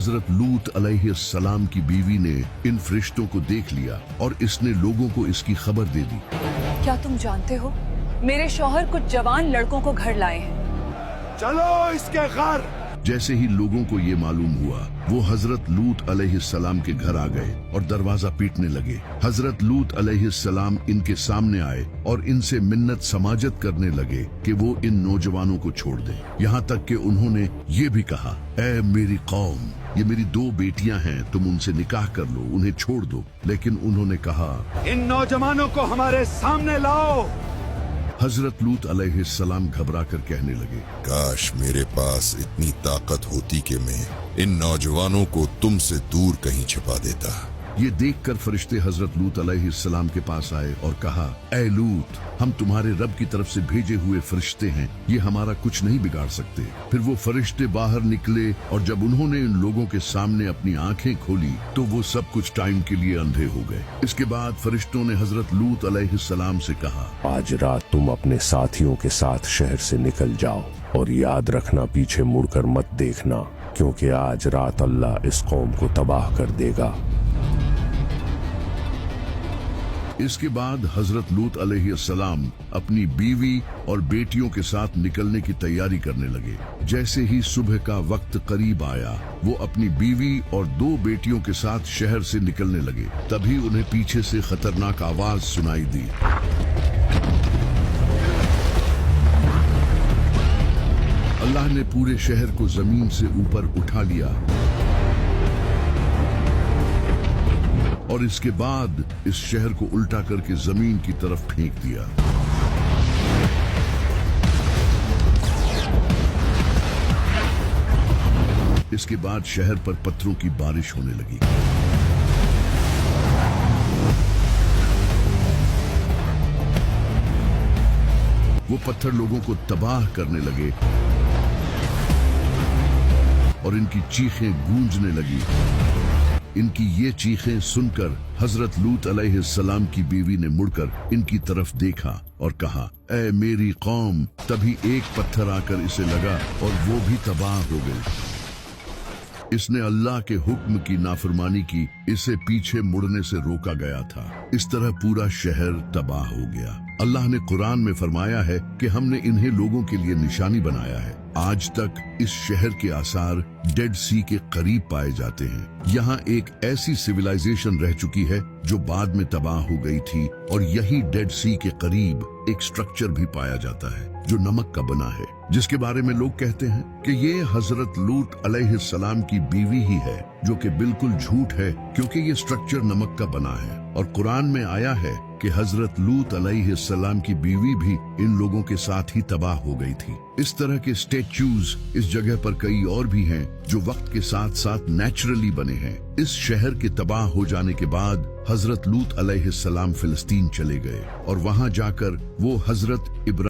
हजरत लूत अलैहिस्सलाम की बीवी ने इन फरिश्तों को देख लिया और इसने लोगों को इसकी खबर दे दी। क्या तुम जानते हो मेरे शौहर कुछ जवान लड़कों को घर लाए हैं। चलो इसके घर। जैसे ही लोगों को ये मालूम हुआ वो हजरत लूत अलैहिस्सलाम के घर आ गए और दरवाजा पीटने लगे। हजरत लूत अलैहिस्सलाम इनके सामने आए और इनसे मिन्नत समाजत करने लगे कि वो इन नौजवानों को छोड़ दें। यहाँ तक कि उन्होंने ये भी कहा, ऐ मेरी कौम, ये मेरी 2 बेटियां हैं, तुम उनसे निकाह कर लो, उन्हें छोड़ दो। लेकिन उन्होंने कहा, इन नौजवानों को हमारे सामने लाओ। हजरत लूत अलैहिस्सलाम घबरा कर कहने लगे, काश मेरे पास इतनी ताकत होती कि मैं इन नौजवानों को तुमसे दूर कहीं छिपा देता। ये देखकर फरिश्ते हजरत लूत अलैहिस्सलाम के पास आए और कहा, ऐ लूत, हम तुम्हारे रब की तरफ से भेजे हुए फरिश्ते हैं, ये हमारा कुछ नहीं बिगाड़ सकते। फिर वो फरिश्ते बाहर निकले और जब उन्होंने इन लोगों के सामने अपनी आंखें खोली तो वो सब कुछ टाइम के लिए अंधे हो गए। इसके बाद फरिश्तों ने हजरत लूत अलैहिस्सलाम से कहा, आज रात तुम अपने साथियों के साथ शहर से निकल जाओ और याद रखना पीछे मुड़कर मत देखना, क्योंकि आज रात अल्लाह इस कौम को तबाह कर देगा। इसके बाद हजरत लूत अलैहिस्सलाम अपनी बीवी और बेटियों के साथ निकलने की तैयारी करने लगे। जैसे ही सुबह का वक्त करीब आया वो अपनी बीवी और 2 बेटियों के साथ शहर से निकलने लगे। तभी उन्हें पीछे से खतरनाक आवाज सुनाई दी। अल्लाह ने पूरे शहर को जमीन से ऊपर उठा लिया और इसके बाद इस शहर को उल्टा करके जमीन की तरफ फेंक दिया। इसके बाद शहर पर पत्थरों की बारिश होने लगी। वो पत्थर लोगों को तबाह करने लगे और इनकी चीखें गूंजने लगी। इनकी ये चीखें सुनकर हजरत लूत अलैहिस्सलाम की बीवी ने मुड़कर इनकी तरफ देखा और कहा, ऐ मेरी कौम। तभी एक पत्थर आकर इसे लगा और वो भी तबाह हो गई। इसने अल्लाह के हुक्म की नाफरमानी की, इसे पीछे मुड़ने से रोका गया था। इस तरह पूरा शहर तबाह हो गया। अल्लाह ने कुरान में फरमाया है कि हमने इन्हें लोगों के लिए निशानी बनाया है। आज तक इस शहर के आसार डेड सी के करीब पाए जाते हैं। यहाँ एक ऐसी सिविलाइजेशन रह चुकी है जो बाद में तबाह हो गई थी और यही डेड सी के करीब एक स्ट्रक्चर भी पाया जाता है जो नमक का बना है, जिसके बारे में लोग कहते हैं कि ये हजरत लूत अलैहिस्सलाम की बीवी ही है, जो कि बिल्कुल झूठ है क्योंकि ये स्ट्रक्चर नमक का बना है। और कुरान में आया है कि हजरत लूत अलैहिस्सलाम की बीवी भी इन लोगों के साथ ही तबाह हो गई थी। इस तरह के स्टेच्यूज इस जगह पर कई और भी हैं जो वक्त के साथ साथ नेचुरली बने हैं। इस शहर के तबाह हो जाने के बाद हजरत लूत अलैहिस्सलाम फिलिस्तीन चले गए और वहां जाकर वो हजरत इब्राहिम